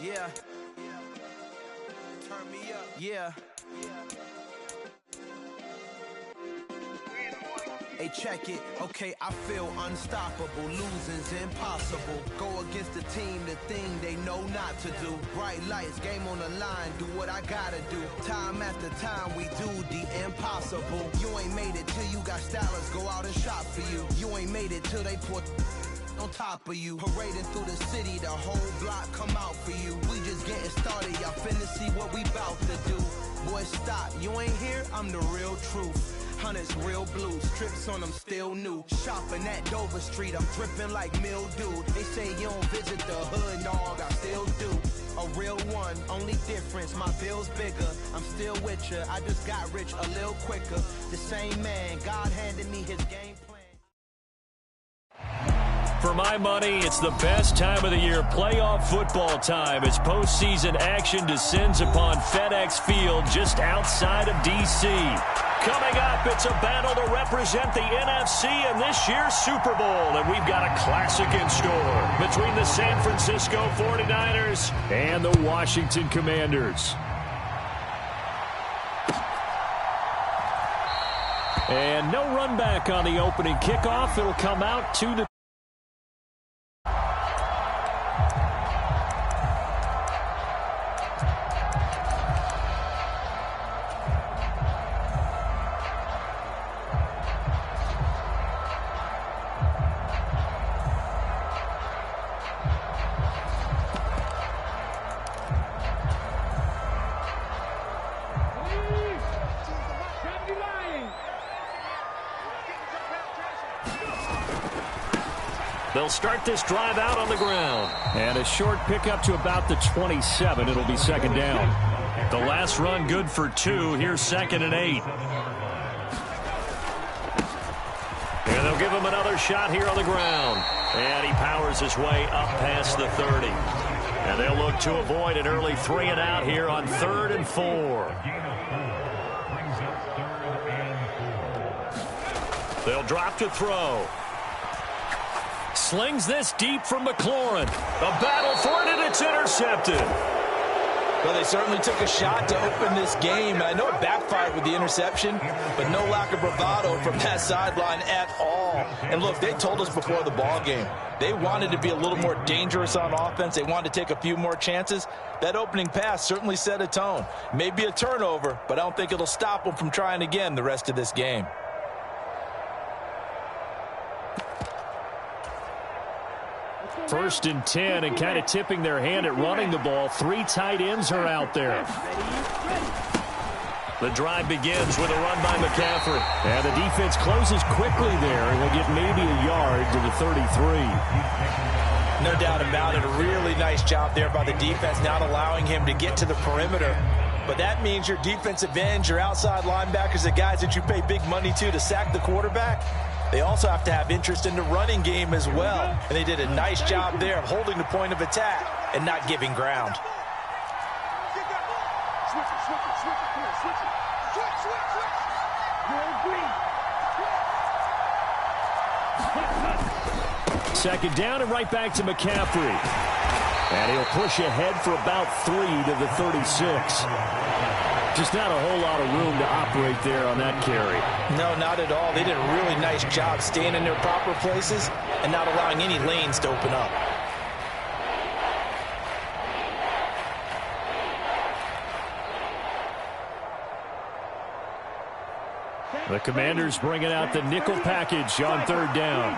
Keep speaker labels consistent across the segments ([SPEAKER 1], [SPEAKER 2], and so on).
[SPEAKER 1] Yeah. Turn me up. Yeah. Hey, check it. Okay, I feel unstoppable. Losing's impossible. Go against the team, the thing they know not to do. Bright lights, game on the line. Do what I gotta do. Time after time, we do the impossible. You ain't made it till you got stylers go out and shop for you. You ain't made it till they put on top of you. Parading through the city, the whole block come out for you. We just getting started, y'all finna see what we bout to do. Boy, stop, you ain't here, I'm the real truth. Hunters real blue, strips on them still new. Shopping at Dover Street, I'm dripping like mildew. They say you don't visit the hood, dog, I still do. A real one, only difference, my bill's bigger. I'm still with ya, I just got rich a little quicker. The same man, God handed me his game plan.
[SPEAKER 2] For my money, it's the best time of the year, playoff football time, as postseason action descends upon FedEx Field just outside of D.C. Coming up, it's a battle to represent the NFC in this year's Super Bowl, and we've got a classic in store between the San Francisco 49ers and the Washington Commanders. And no run back on the opening kickoff. It'll come out to the They'll start this drive out on the ground. And a short pickup to about the 27. It'll be second down. The last run good for 2. Here's 2nd and 8. And they'll give him another shot here on the ground. And he powers his way up past the 30. And they'll look to avoid an early 3 and out here on 3rd and 4. They'll drop to throw. Slings this deep from McLaurin. A battle for it, and it's intercepted.
[SPEAKER 3] Well, they certainly took a shot to open this game. I know it backfired with the interception, but no lack of bravado from that sideline at all. And look, they told us before the ball game, they wanted to be a little more dangerous on offense. They wanted to take a few more chances. That opening pass certainly set a tone. Maybe a turnover, but I don't think it'll stop them from trying again the rest of this game.
[SPEAKER 2] First and 10, and kind of tipping their hand at running the ball. 3 tight ends are out there. The drive begins with a run by McCaffrey. And the defense closes quickly there, and will get maybe a yard to the 33.
[SPEAKER 3] No doubt about it. A really nice job there by the defense, not allowing him to get to the perimeter. But that means your defensive ends, your outside linebackers, the guys that you pay big money to sack the quarterback, they also have to have interest in the running game as well. And they did a nice job there of holding the point of attack and not giving ground.
[SPEAKER 2] Second down and right back to McCaffrey. And he'll push ahead for about 3 to the 36. Just not a whole lot of room to operate there on that carry.
[SPEAKER 3] No, not at all. They did a really nice job staying in their proper places and not allowing any lanes to open up.
[SPEAKER 2] The Commanders bringing out the nickel package on 3rd down.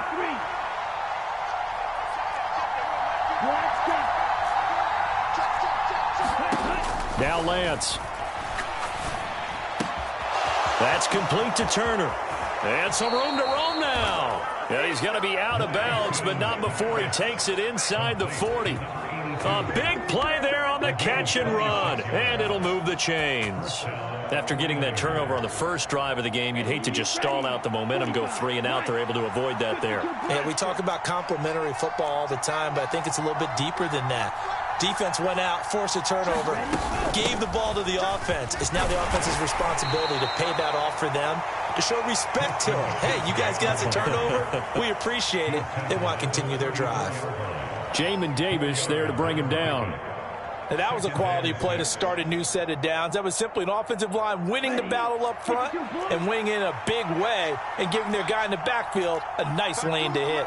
[SPEAKER 2] Now Lance. That's complete to Turner. And some room to roam now. And he's going to be out of bounds, but not before he takes it inside the 40. A big play there on the catch and run. And it'll move the chains. After getting that turnover on the first drive of the game, you'd hate to just stall out the momentum, go 3 and out. They're able to avoid that there.
[SPEAKER 3] Yeah, we talk about complementary football all the time, but I think it's a little bit deeper than that. Defense went out, forced a turnover, gave the ball to the offense. It's now the offense's responsibility to pay that off for them, to show respect to them. Hey, you guys got the turnover. We appreciate it. They want to continue their drive.
[SPEAKER 2] Jamin Davis there to bring him down.
[SPEAKER 3] Now, that was a quality play to start a new set of downs. That was simply an offensive line winning the battle up front and winning in a big way and giving their guy in the backfield a nice lane to hit.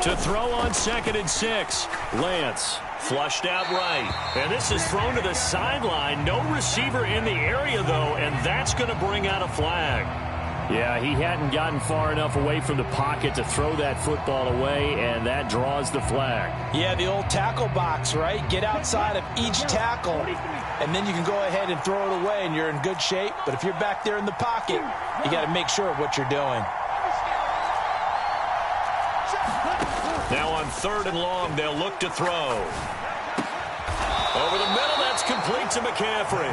[SPEAKER 2] To throw on 2nd and 6. Lance flushed out right. And this is thrown to the sideline. No receiver in the area, though, and that's going to bring out a flag. Yeah, he hadn't gotten far enough away from the pocket to throw that football away, and that draws the flag.
[SPEAKER 3] Yeah, the old tackle box, right? Get outside of each tackle, and then you can go ahead and throw it away, and you're in good shape. But if you're back there in the pocket, you got to make sure of what you're doing.
[SPEAKER 2] Now on 3rd and long, they'll look to throw. Over the middle, that's complete to McCaffrey.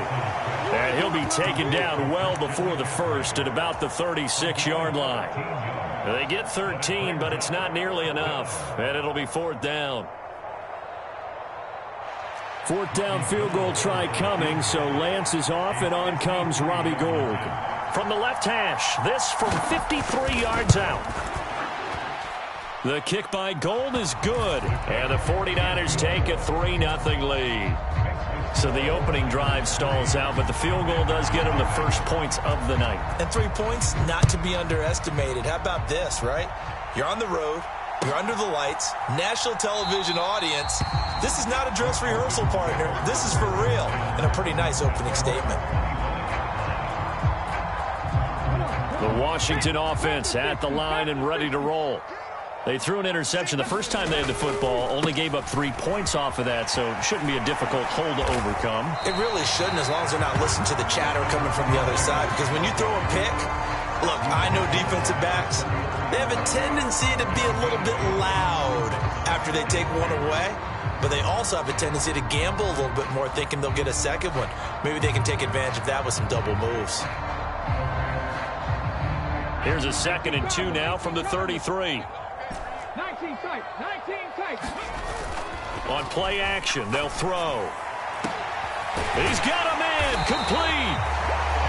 [SPEAKER 2] And he'll be taken down well before the first at about the 36-yard line. They get 13, but it's not nearly enough, and it'll be 4th down. 4th down field goal try coming, so Lance is off, and on comes Robbie Gould. From the left hash, this from 53 yards out. The kick by Gould is good, and the 49ers take a 3-0 lead. So the opening drive stalls out, but the field goal does get them the first points of the night.
[SPEAKER 3] And 3 points, not to be underestimated. How about this, right? You're on the road, you're under the lights, national television audience. This is not a dress rehearsal, partner. This is for real, and a pretty nice opening statement.
[SPEAKER 2] The Washington offense at the line and ready to roll. They threw an interception the first time they had the football, only gave up 3 points off of that, so it shouldn't be a difficult hole to overcome.
[SPEAKER 3] It really shouldn't, as long as they're not listening to the chatter coming from the other side, because when you throw a pick, look, I know defensive backs, they have a tendency to be a little bit loud after they take one away, but they also have a tendency to gamble a little bit more, thinking they'll get a second one. Maybe they can take advantage of that with some double moves.
[SPEAKER 2] Here's a 2nd and 2 now from the 33.
[SPEAKER 4] 19 tight.
[SPEAKER 2] On play action, they'll throw. He's got a man, complete.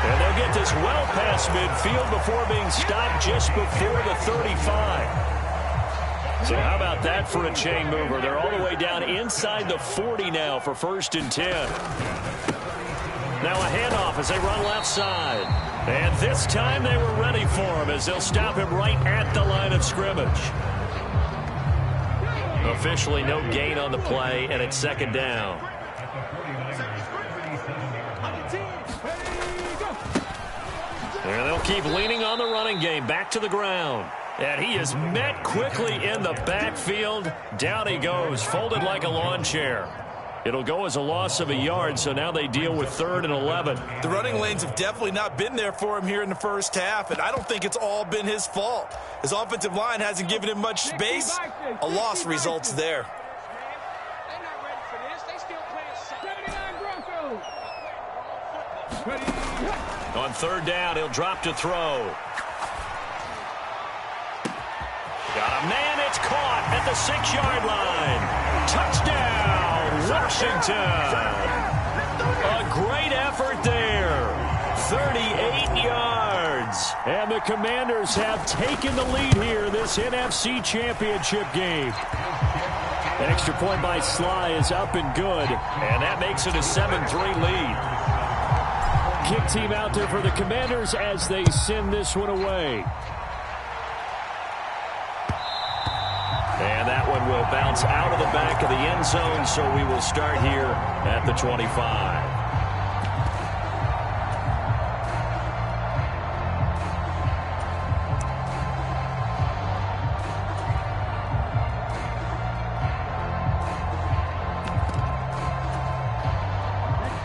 [SPEAKER 2] And they'll get this well past midfield before being stopped just before the 35. So how about that for a chain mover? They're all the way down inside the 40 now for 1st and 10. Now a handoff as they run left side. And this time they were ready for him as they'll stop him right at the line of scrimmage. Officially no gain on the play, and it's 2nd down. And they'll keep leaning on the running game. Back to the ground. And he is met quickly in the backfield. Down he goes, folded like a lawn chair. It'll go as a loss of a yard, so now they deal with 3rd and 11.
[SPEAKER 3] The running lanes have definitely not been there for him here in the first half, and I don't think it's all been his fault. His offensive line hasn't given him much space. A loss results there.
[SPEAKER 4] They're not ready for this. They still playing 79 Broncos.
[SPEAKER 2] On 3rd down, he'll drop to throw. Got a man, it's caught at the 6-yard line. Touchdown, Washington. A great effort there. 38 yards. And the Commanders have taken the lead here in this NFC Championship game. An extra point by Sly is up and good. And that makes it a 7-3 lead. Kick team out there for the Commanders as they send this one away. And that one will bounce out of the back of the end zone, so we will start here at the 25.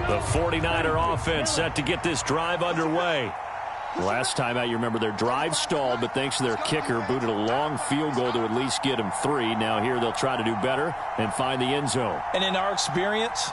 [SPEAKER 2] The 49er offense set to get this drive underway. Last time out, you remember their drive stalled, but thanks to their kicker, booted a long field goal to at least get them 3. Now here they'll try to do better and find the end zone.
[SPEAKER 3] And in our experience,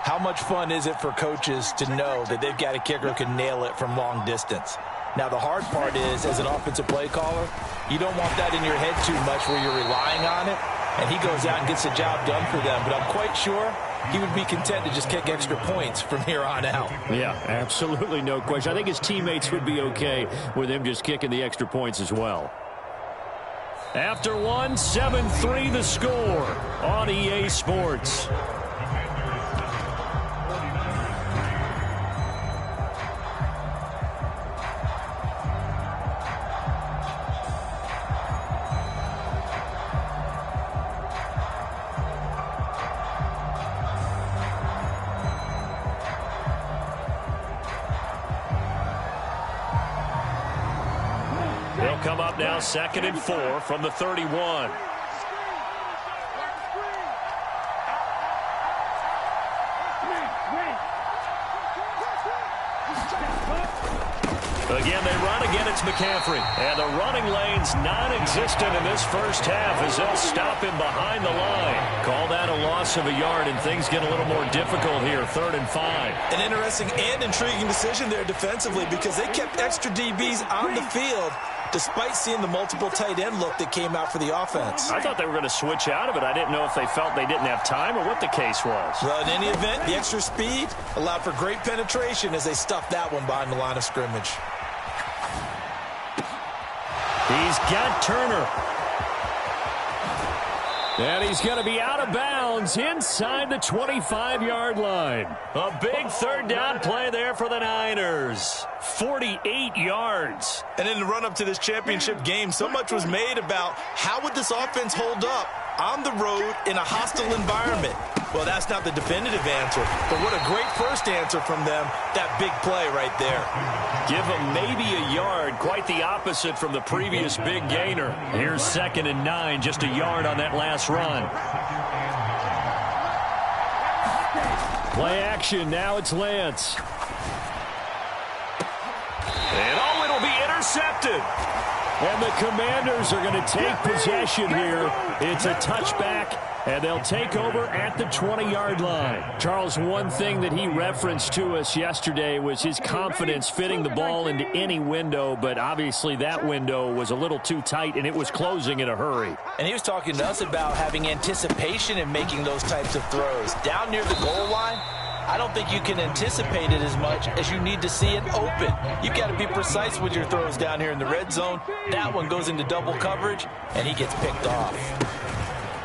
[SPEAKER 3] how much fun is it for coaches to know that they've got a kicker who can nail it from long distance? Now the hard part is, as an offensive play caller, you don't want that in your head too much where you're relying on it, and he goes out and gets the job done for them. But I'm quite sure he would be content to just kick extra points from here on out.
[SPEAKER 2] Yeah, absolutely no question. I think his teammates would be okay with him just kicking the extra points as well. After one, 7-3 the score on EA Sports. They'll come up now 2nd and 4 from the 31. Again, they run. Again, it's McCaffrey. And the running lane's non-existent in this first half as they'll stop him behind the line. Call that a loss of a yard, and things get a little more difficult here, 3rd and 5.
[SPEAKER 3] An interesting and intriguing decision there defensively because they kept extra DBs on the field despite seeing the multiple tight end look that came out for the offense.
[SPEAKER 2] I thought they were going to switch out of it. I didn't know if they felt they didn't have time or what the case was.
[SPEAKER 3] Well, in any event, the extra speed allowed for great penetration as they stuffed that one behind the line of scrimmage.
[SPEAKER 2] He's got Turner. And he's going to be out of bounds inside the 25-yard line. A big 3rd down play there for the Niners. 48 yards.
[SPEAKER 3] And in the run-up to this championship game, so much was made about how would this offense hold up on the road in a hostile environment. Well, that's not the definitive answer, but what a great first answer from them, that big play right there.
[SPEAKER 2] Give them maybe a yard, quite the opposite from the previous big gainer. Here's 2nd and 9, just a yard on that last run. Play action, now it's Lance. And oh, it'll be intercepted. And the Commanders are going to take possession here. It's a touchback, and they'll take over at the 20-yard line. Charles, one thing that he referenced to us yesterday was his confidence fitting the ball into any window, but obviously that window was a little too tight, and it was closing in a hurry.
[SPEAKER 3] And he was talking to us about having anticipation in making those types of throws. Down near the goal line, I don't think you can anticipate it as much as you need to see it open. You've got to be precise with your throws down here in the red zone. That one goes into double coverage, and he gets picked off.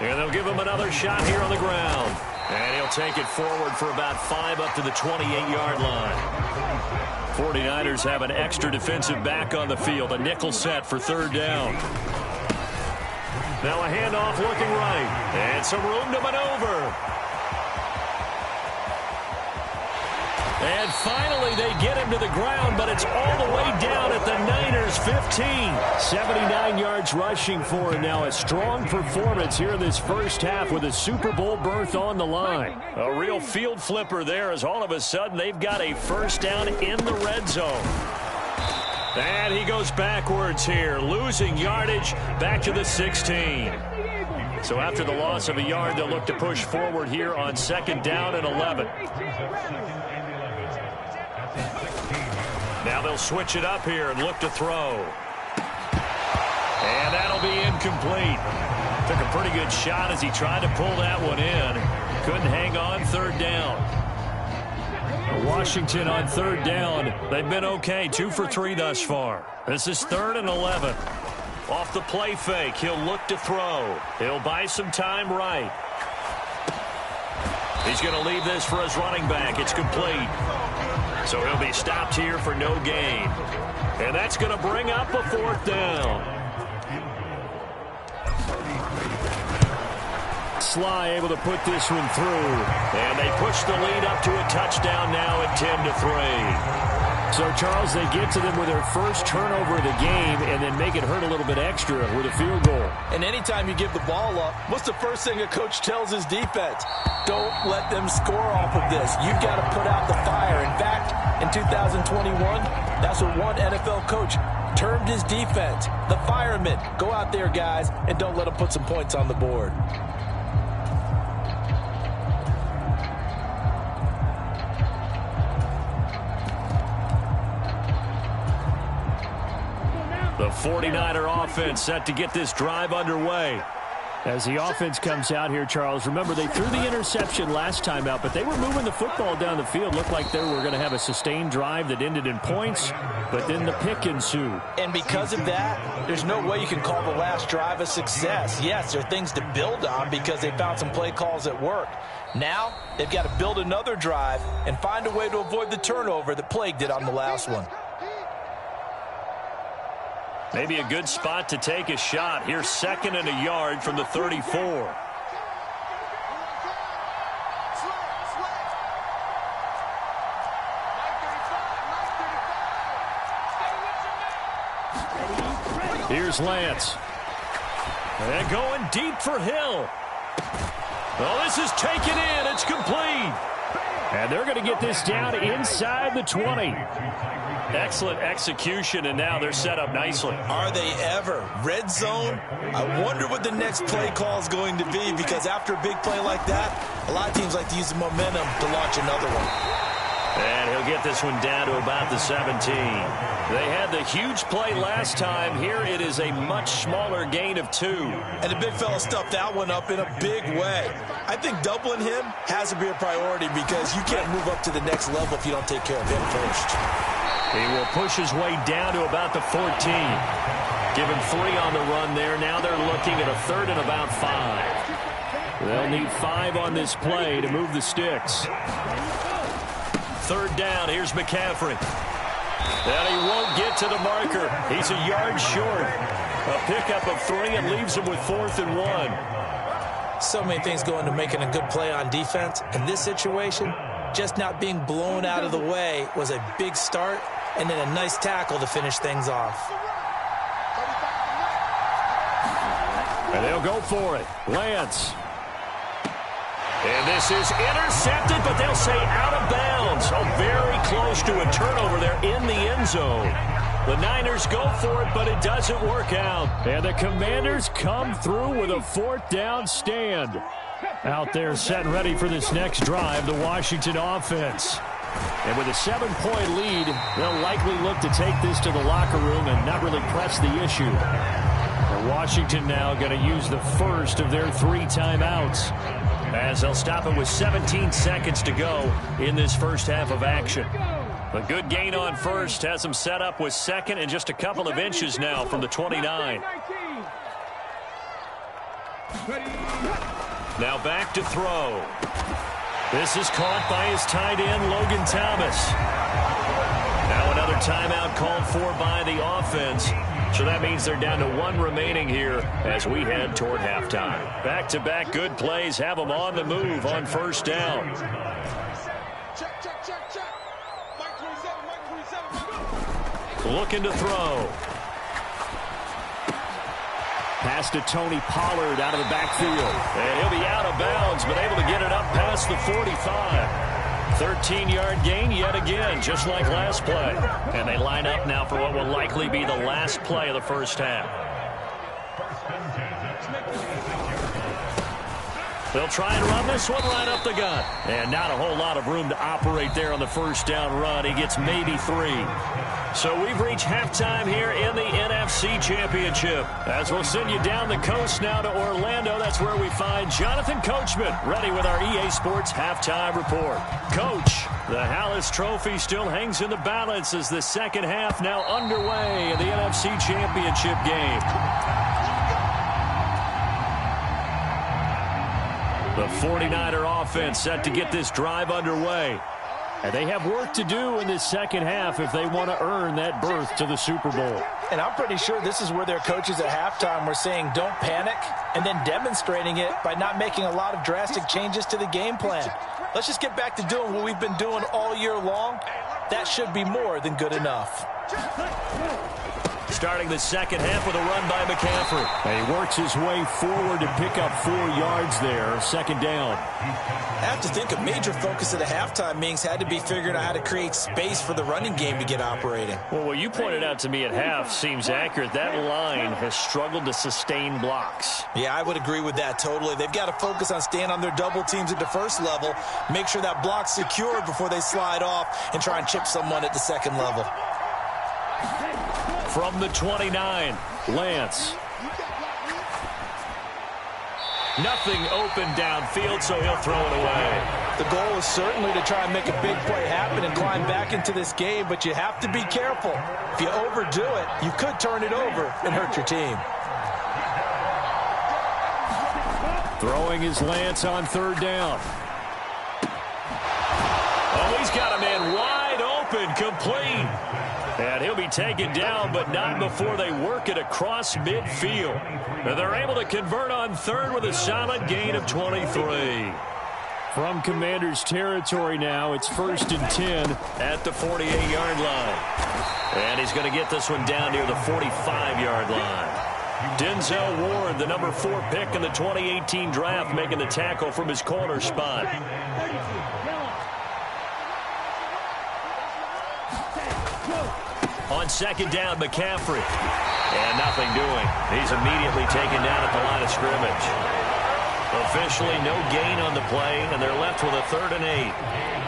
[SPEAKER 2] And they'll give him another shot here on the ground. And he'll take it forward for about 5 up to the 28-yard line. 49ers have an extra defensive back on the field, a nickel set for 3rd down. Now a handoff looking right. And some room to maneuver. And finally, they get him to the ground, but it's all the way down at the Niners' 15. 79 yards rushing for him now. A strong performance here in this first half with a Super Bowl berth on the line. A real field flipper there as all of a sudden they've got a first down in the red zone. And he goes backwards here, losing yardage back to the 16. So after the loss of a yard, they'll look to push forward here on 2nd down and 11. Now they'll switch it up here and look to throw. And that'll be incomplete. Took a pretty good shot as he tried to pull that one in. Couldn't hang on 3rd down. Washington on 3rd down. They've been okay, 2 for 3 thus far. This is 3rd and 11. Off the play fake, he'll look to throw. He'll buy some time right. He's going to leave this for his running back. It's complete. So he'll be stopped here for no gain. And that's going to bring up a 4th down. Sly able to put this one through. And they push the lead up to a touchdown now at 10-3. So, Charles, they get to them with their first turnover of the game and then make it hurt a little bit extra with a field goal. And anytime you give the ball up, what's the first thing a coach tells his defense? Don't let them score off of this. You've got to put out the fire. In fact, in 2021, that's what one NFL coach termed his defense. The firemen. Go out there, guys, and don't let them put some points on the board. The 49er offense set to get this drive underway. As the offense comes out here, Charles, remember they threw the interception last time out, but they were moving the football down the field. Looked like they were going to have a sustained drive that ended in points, but then the pick ensued.
[SPEAKER 3] And because of that, there's no way you can call the last drive a success. Yes, there are things to build on because they found some play calls that work. Now, they've got to build another drive and find a way to avoid the turnover that plagued it on the last one.
[SPEAKER 2] Maybe a good spot to take a shot. Here's 2nd and a yard from the 34. Here's Lance. And going deep for Hill. Oh, this is taken in. It's complete. And they're going to get this down inside the 20. Excellent execution, and now they're set up nicely.
[SPEAKER 3] Are they ever? Red zone? I wonder what the next play call is going to be, because after a big play like that, a lot of teams like to use the momentum to launch another one.
[SPEAKER 2] And he'll get this one down to about the 17. They had the huge play last time. Here it is a much smaller gain of 2.
[SPEAKER 3] And the big fella stuffed that one up in a big way. I think doubling him has to be a priority because you can't move up to the next level if you don't take care of him first.
[SPEAKER 2] He will push his way down to about the 14. Give him 3 on the run there. Now they're looking at a 3rd and about 5. They'll need 5 on this play to move the sticks. 3rd down. Here's McCaffrey. And he won't get to the marker. He's a yard short. A pickup of 3 and leaves him with 4th and 1.
[SPEAKER 3] So many things go into making a good play on defense. In this situation, just not being blown out of the way was a big start, and then a nice tackle to finish things off.
[SPEAKER 2] And they'll go for it. Lance. And this is intercepted, but they'll say out of bounds. Oh, very close to a turnover there in the end zone. The Niners go for it, but it doesn't work out. And the Commanders come through with a 4th down stand. Out there set and ready for this next drive, the Washington offense. And with a 7-point lead, they'll likely look to take this to the locker room and not really press the issue. And Washington now going to use the first of their 3 timeouts, as they'll stop it with 17 seconds to go in this first half of action. A good gain on first has them set up with 2nd and just a couple of inches now from the 29. Now back to throw. This is caught by his tight end, Logan Thomas. Now another timeout called for by the offense. So that means they're down to 1 remaining here as we head toward halftime. Back-to-back good plays have them on the move on 1st down. Looking to throw. Pass to Tony Pollard out of the backfield. And he'll be out of bounds, but able to get it up past the 45. 13-yard gain yet again, just like last play. And they line up now for what will likely be the last play of the first half. They'll try and run this one right up the gut. And not a whole lot of room to operate there on the 1st down run. He gets maybe 3. So we've reached halftime here in the NFC Championship. As we'll send you down the coast now to Orlando, that's where we find Jonathan Coachman ready with our EA Sports Halftime Report. Coach, the Hallis Trophy still hangs in the balance as the second half now underway in the NFC Championship game. The 49er offense set to get this drive underway. And they have work to do in this second half if they want to earn that berth to the Super Bowl.
[SPEAKER 3] And I'm pretty sure this is where their coaches at halftime were saying don't panic, and then demonstrating it by not making a lot of drastic changes to the game plan. Let's just get back to doing what we've been doing all year long. That should be more than good enough.
[SPEAKER 2] Starting the second half with a run by McCaffrey. And he works his way forward to pick up 4 yards there, 2nd down.
[SPEAKER 3] I have to think a major focus of the halftime meetings had to be figuring out how to create space for the running game to get operating.
[SPEAKER 2] Well, what you pointed out to me at half seems accurate. That line has struggled to sustain blocks.
[SPEAKER 3] Yeah, I would agree with that totally. They've got to focus on staying on their double teams at the first level, make sure that block's secured before they slide off and try and chip someone at the second level.
[SPEAKER 2] From the 29, Lance. Nothing open downfield, so he'll throw it away.
[SPEAKER 3] The goal is certainly to try and make a big play happen and climb back into this game, but you have to be careful. If you overdo it, you could turn it over and hurt your team.
[SPEAKER 2] Throwing his Lance on third down. Oh, he's got a man wide open, complete. And he'll be taken down, but not before they work it across midfield. And they're able to convert on third with a solid gain of 23. From Commander's territory now, it's 1st and 10 at the 48-yard line. And he's going to get this one down near the 45-yard line. Denzel Ward, the number 4 pick in the 2018 draft, making the tackle from his corner spot. On 2nd down, McCaffrey. And nothing doing. He's immediately taken down at the line of scrimmage. Officially no gain on the play, and they're left with a 3rd and 8.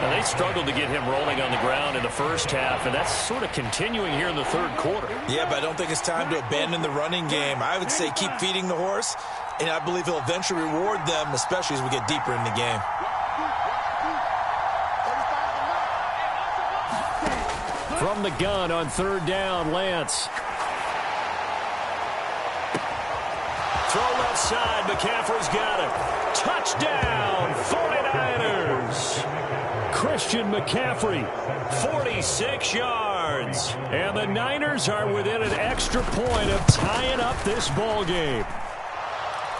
[SPEAKER 2] Now, they struggled to get him rolling on the ground in the first half, and that's sort of continuing here in the 3rd quarter.
[SPEAKER 3] Yeah, but I don't think it's time to abandon the running game. I would say keep feeding the horse, and I believe he'll eventually reward them, especially as we get deeper in the game.
[SPEAKER 2] From the gun on 3rd down, Lance. Throw left side. McCaffrey's got it. Touchdown, 49ers. Christian McCaffrey, 46 yards. And the Niners are within an extra point of tying up this ball game.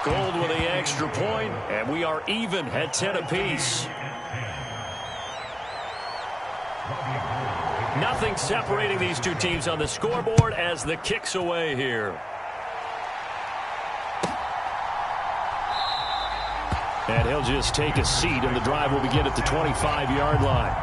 [SPEAKER 2] Gold with the extra point, and we are even at 10 apiece. Nothing separating these two teams on the scoreboard as the kick's away here. And he'll just take a seat, and the drive will begin at the 25-yard line.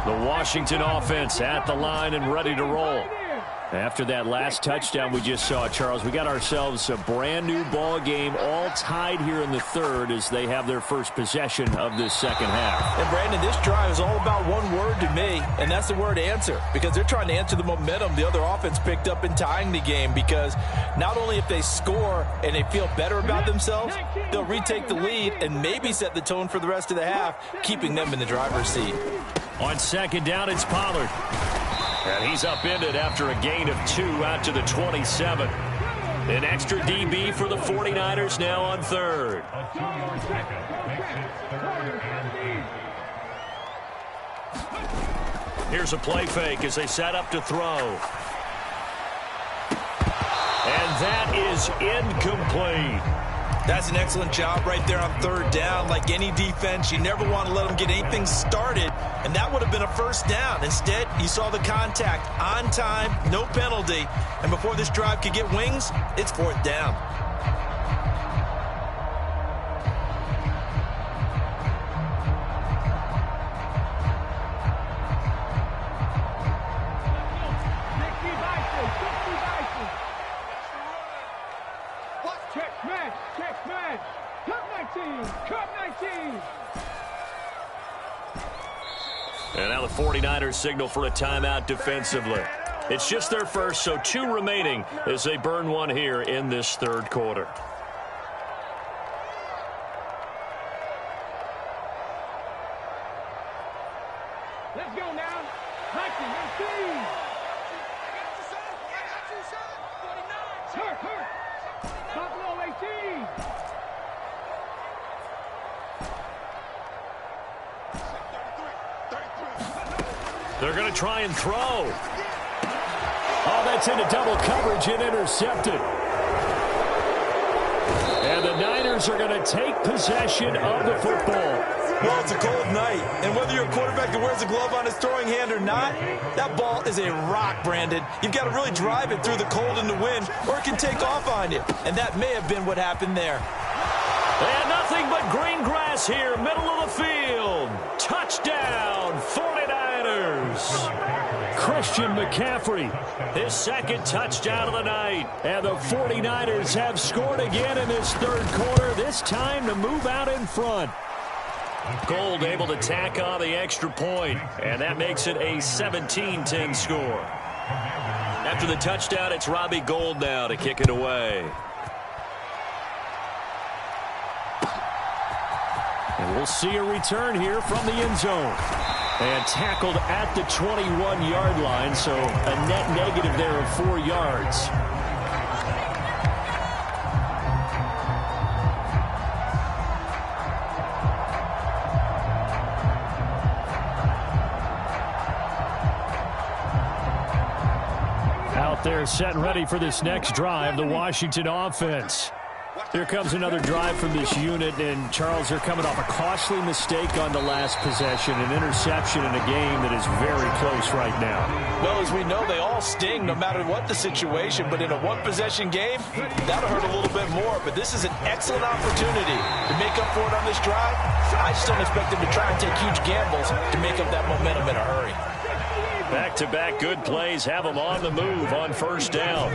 [SPEAKER 2] The Washington offense at the line and ready to roll. After that last touchdown we just saw, Charles, we got ourselves a brand new ball game, all tied here in the 3rd as they have their first possession of this 2nd half.
[SPEAKER 3] And Brandon, this drive is all about one word to me, and that's the word answer, because they're trying to answer the momentum the other offense picked up in tying the game, because not only if they score and they feel better about themselves, they'll retake the lead and maybe set the tone for the rest of the half, keeping them in the driver's seat.
[SPEAKER 2] On 2nd down, it's Pollard. And he's upended after a gain of 2 out to the 27. An extra DB for the 49ers now on 3rd. Here's a play fake as they set up to throw. And that is incomplete.
[SPEAKER 3] That's an excellent job right there on 3rd down. Like any defense, you never want to let them get anything started, and that would have been a 1st down. Instead, you saw the contact on time, no penalty, and before this drive could get wings, it's 4th down.
[SPEAKER 2] And now the 49ers signal for a timeout defensively. It's just their first, so 2 remaining as they burn one here in this 3rd quarter.
[SPEAKER 4] Let's go now. 19, 18. Hurt. Buffalo 18.
[SPEAKER 2] They're going to try and throw. Oh, that's into double coverage and intercepted. And the Niners are going to take possession of the football.
[SPEAKER 3] Well, it's a cold night, and whether you're a quarterback that wears a glove on his throwing hand or not, that ball is a rock, Brandon. You've got to really drive it through the cold and the wind, or it can take off on you. And that may have been what happened there.
[SPEAKER 2] And nothing but green grass here, middle of the field. Touchdown, 49ers. Christian McCaffrey, his second touchdown of the night. And the 49ers have scored again in this third quarter, this time to move out in front. Gold able to tack on the extra point, and that makes it a 17-10 score. After the touchdown, it's Robbie Gould now to kick it away. And we'll see a return here from the end zone. And tackled at the 21-yard line, so a net negative there of 4 yards. Out there set and ready for this next drive, the Washington offense. Here comes another drive from this unit, and Charles, they're coming off a costly mistake on the last possession, an interception in a game that is very close right now.
[SPEAKER 3] Well, as we know, they all sting no matter what the situation, but in a one-possession game, that'll hurt a little bit more. But this is an excellent opportunity to make up for it on this drive. I just don't expect them to try and take huge gambles to make up that momentum in a hurry.
[SPEAKER 2] Back-to-back good plays have them on the move on first down.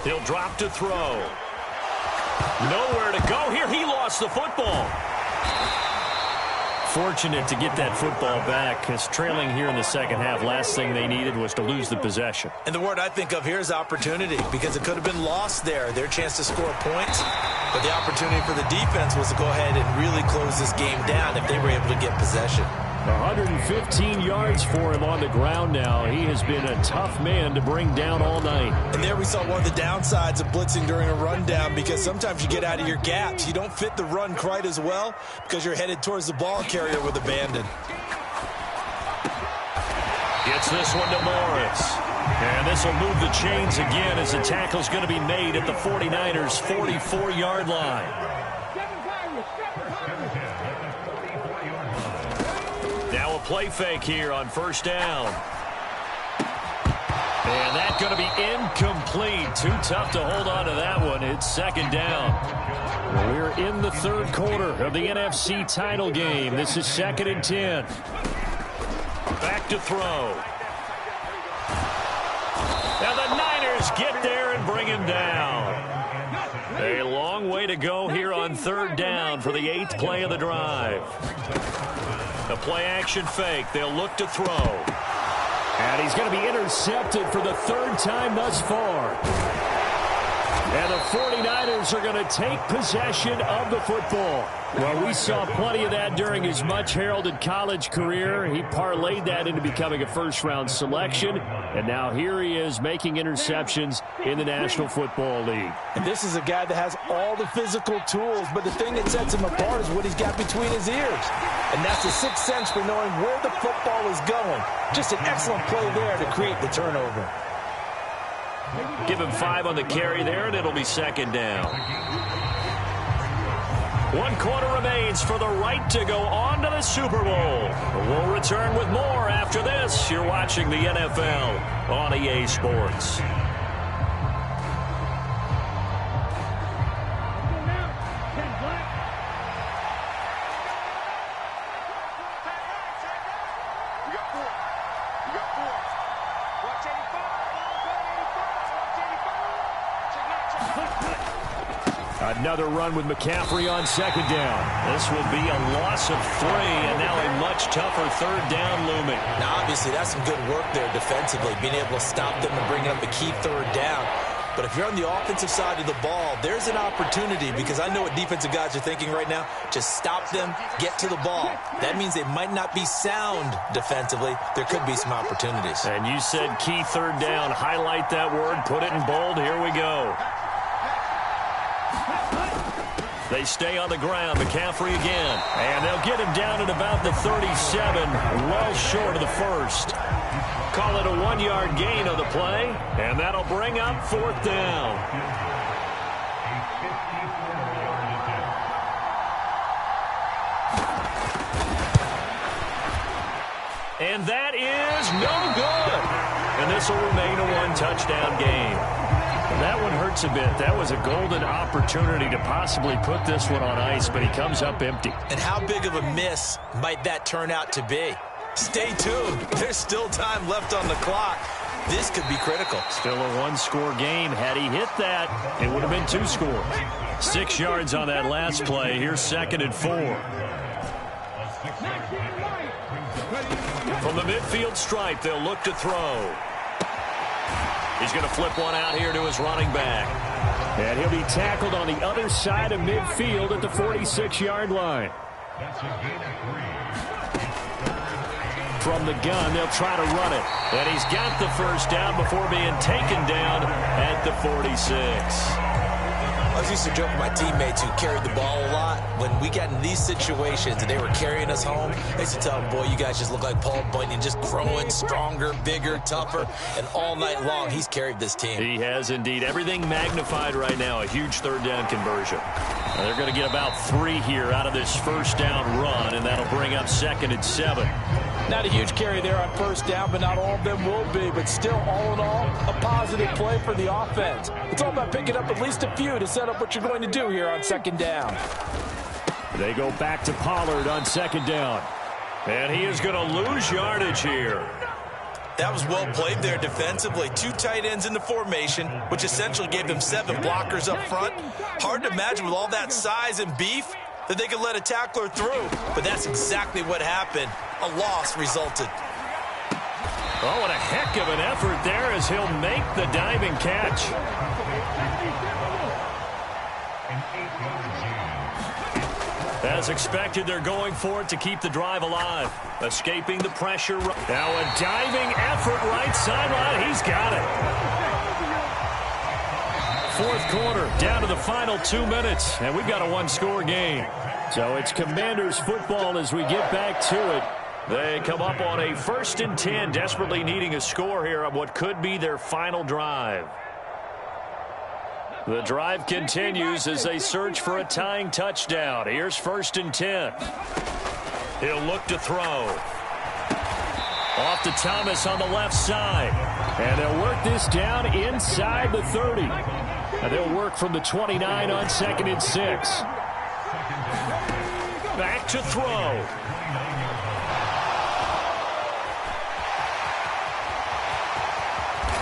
[SPEAKER 2] He'll drop to throw. Nowhere to go here. He lost the football. Fortunate to get that football back, because trailing here in the second half, last thing they needed was to lose the possession.
[SPEAKER 3] And the word I think of here is opportunity, because it could have been lost there, their chance to score points. But the opportunity for the defense was to go ahead and really close this game down if they were able to get possession.
[SPEAKER 2] 115 yards for him on the ground now. He has been a tough man to bring down all night.
[SPEAKER 3] And there we saw one of the downsides of blitzing during a rundown, because sometimes you get out of your gaps. You don't fit the run quite as well because you're headed towards the ball carrier with abandon.
[SPEAKER 2] Gets this one to Morris. And this will move the chains again as the tackle's going to be made at the 49ers' 44-yard line. Now a play fake here on first down. And that's going to be incomplete. Too tough to hold on to that one. It's second down. We're in the third quarter of the NFC title game. This is 2nd and 10. Back to throw. Now the Niners get there and bring him down. A long way to go here on third down for the 8th play of the drive. The play-action fake. They'll look to throw. And he's going to be intercepted for the third time thus far. And the 49ers are going to take possession of the football. Well, we saw plenty of that during his much-heralded college career. He parlayed that into becoming a first-round selection. And now here he is making interceptions in the National Football League.
[SPEAKER 3] And this is a guy that has all the physical tools, but the thing that sets him apart is what he's got between his ears. And that's the sixth sense for knowing where the football is going. Just an excellent play there to create the turnover.
[SPEAKER 2] Give him 5 on the carry there, and it'll be second down. 1 quarter remains for the right to go on to the Super Bowl. We'll return with more after this. You're watching the NFL on EA Sports. Another run with McCaffrey on second down. This will be a loss of 3, and now a much tougher third down looming.
[SPEAKER 3] Now, obviously, that's some good work there defensively, being able to stop them and bring up a key third down. But if you're on the offensive side of the ball, there's an opportunity, because I know what defensive guys are thinking right now. Just stop them, get to the ball. That means they might not be sound defensively. There could be some opportunities.
[SPEAKER 2] And you said key third down. Highlight that word. Put it in bold. Here we go. They stay on the ground. McCaffrey again. And they'll get him down at about the 37, well short of the first. Call it a 1-yard gain on the play, and that'll bring up 4th down. And that is no good. And this will remain a 1-touchdown game. That one hurts a bit. That was a golden opportunity to possibly put this one on ice, but he comes up empty.
[SPEAKER 3] And how big of a miss might that turn out to be? Stay tuned. There's still time left on the clock. This could be critical.
[SPEAKER 2] Still a one-score game. Had he hit that, it would have been 2 scores. 6 yards on that last play. Here's 2nd and 4. From the midfield stripe, they'll look to throw. He's going to flip one out here to his running back. And he'll be tackled on the other side of midfield at the 46-yard line. From the gun, they'll try to run it. And he's got the first down before being taken down at the 46.
[SPEAKER 3] I used to joke with my teammates who carried the ball a lot. When we got in these situations and they were carrying us home, I used to tell them, boy, you guys just look like Paul Bunyan, just growing stronger, bigger, tougher. And all night long, he's carried this team.
[SPEAKER 2] He has indeed. Everything magnified right now. A huge third down conversion. Now they're going to get about 3 here out of this first down run, and that'll bring up 2nd and 7.
[SPEAKER 3] Not a huge carry there on first down, but not all of them will be. But still, all in all, a positive play for the offense. It's all about picking up at least a few to set up what you're going to do here on 2nd down.
[SPEAKER 2] They go back to Pollard on 2nd down. And he is going to lose yardage here.
[SPEAKER 3] That was well played there defensively. 2 tight ends in the formation, which essentially gave them 7 blockers up front. Hard to imagine with all that size and beef that they could let a tackler through. But that's exactly what happened. A loss resulted.
[SPEAKER 2] Oh, what a heck of an effort there as he'll make the diving catch. As expected, they're going for it to keep the drive alive. Escaping the pressure. Now a diving effort right sideline. He's got it. 4th quarter, down to the final 2 minutes, and we've got a 1-score game. So it's Commanders football as we get back to it. They come up on a 1st and 10, desperately needing a score here on what could be their final drive. The drive continues as they search for a tying touchdown. Here's 1st and 10. He'll look to throw. Off to Thomas on the left side. And they'll work this down inside the 30. And they'll work from the 29 on 2nd and 6. Back to throw.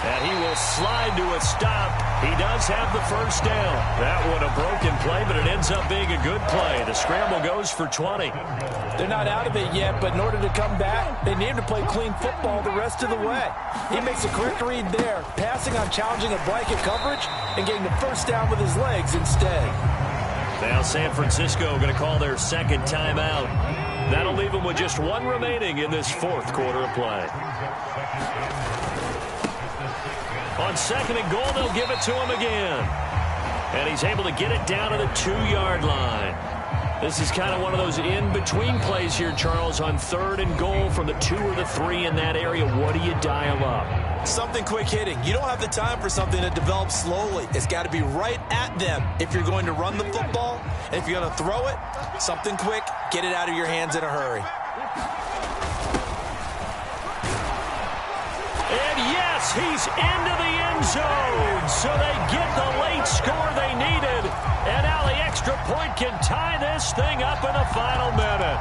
[SPEAKER 2] And he will slide to a stop. He does have the first down. That one a broken play, but it ends up being a good play. The scramble goes for 20.
[SPEAKER 3] They're not out of it yet, but in order to come back, they need to play clean football the rest of the way. He makes a correct read there, passing on challenging a blanket coverage and getting the first down with his legs instead.
[SPEAKER 2] Now San Francisco going to call their 2nd timeout. That'll leave them with just 1 remaining in this 4th quarter of play. On 2nd and goal, they'll give it to him again. And he's able to get it down to the 2-yard line. This is kind of one of those in-between plays here, Charles, on 3rd and goal from the 2 or the 3 in that area. What do you dial up?
[SPEAKER 3] Something quick hitting. You don't have the time for something that develops slowly. It's got to be right at them if you're going to run the football. And if you're going to throw it, something quick, get it out of your hands in a hurry.
[SPEAKER 2] And yes, he's into the end zone. So they get the late score they needed. And now the extra point can tie this thing up in the final minute.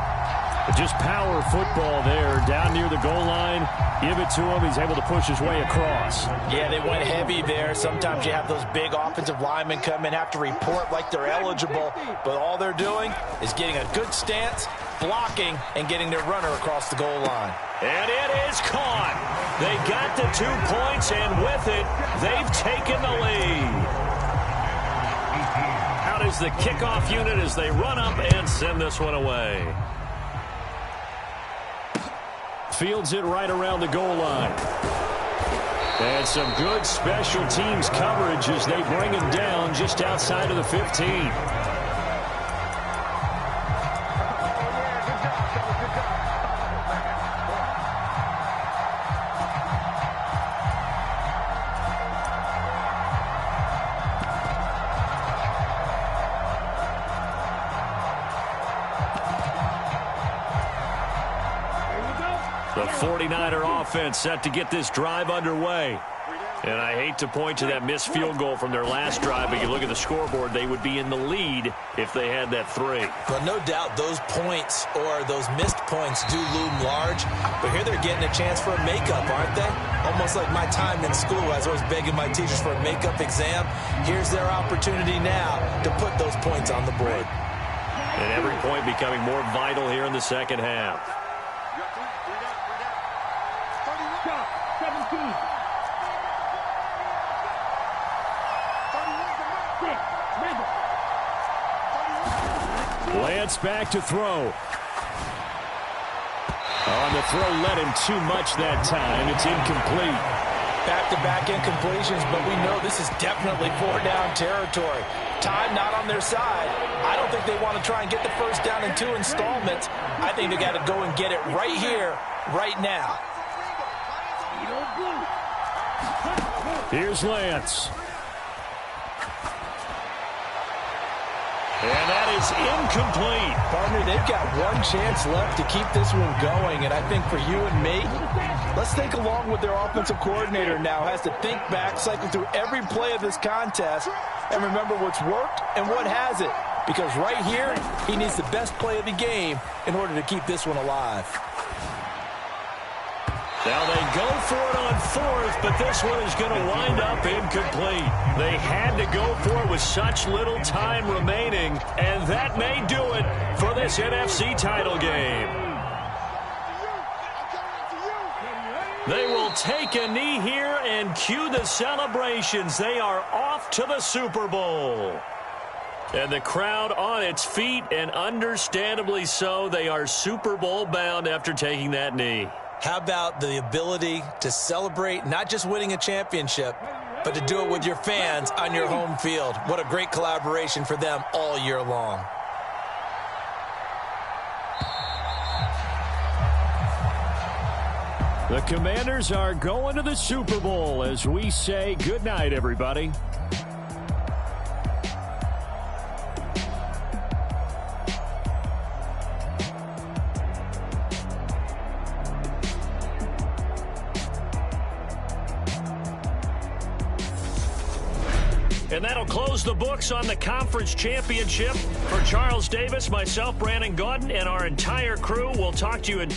[SPEAKER 2] Just power football there down near the goal line. Give it to him. He's able to push his way across.
[SPEAKER 3] Yeah, they went heavy there. Sometimes you have those big offensive linemen come in, have to report like they're eligible. But all they're doing is getting a good stance, blocking, and getting their runner across the goal line.
[SPEAKER 2] And it is caught. They got the 2 points, and with it, they've taken the lead. Out is the kickoff unit as they run up and send this one away. Fields it right around the goal line. And some good special teams coverage as they bring him down just outside of the 15. The 49er offense set to get this drive underway. And I hate to point to that missed field goal from their last drive, but you look at the scoreboard, they would be in the lead if they had that 3.
[SPEAKER 3] Well, no doubt those points or those missed points do loom large, but here they're getting a chance for a makeup, aren't they? Almost like my time in school. I was always begging my teachers for a makeup exam. Here's their opportunity now to put those points on the board.
[SPEAKER 2] And every point becoming more vital here in the second half.
[SPEAKER 4] 17.
[SPEAKER 2] Lance back to throw. On the throw, led him too much that time. It's incomplete.
[SPEAKER 3] Back-to-back incompletions, but we know this is definitely 4-down territory. Time not on their side. I don't think they want to try and get the first down in 2 installments. I think they got to go and get it right here, right now.
[SPEAKER 2] Here's Lance. And that is incomplete.
[SPEAKER 3] Partner, they've got one chance left to keep this one going, and I think for you and me, let's think along with their offensive coordinator now. Has to think back, cycle through every play of this contest, and remember what's worked and what hasn't. Because right here, he needs the best play of the game in order to keep this one alive.
[SPEAKER 2] Now they go for it on 4th, but this one is going to wind up incomplete. They had to go for it with such little time remaining, and that may do it for this NFC title game. They will take a knee here and cue the celebrations. They are off to the Super Bowl. And the crowd on its feet, and understandably so. They are Super Bowl bound after taking that knee.
[SPEAKER 3] How about the ability to celebrate not just winning a championship, but to do it with your fans on your home field? What a great collaboration for them all year long.
[SPEAKER 2] The Commanders are going to the Super Bowl as we say goodnight, everybody. And that'll close the books on the conference championship. For Charles Davis, myself, Brandon Gaudin, and our entire crew, we'll talk to you in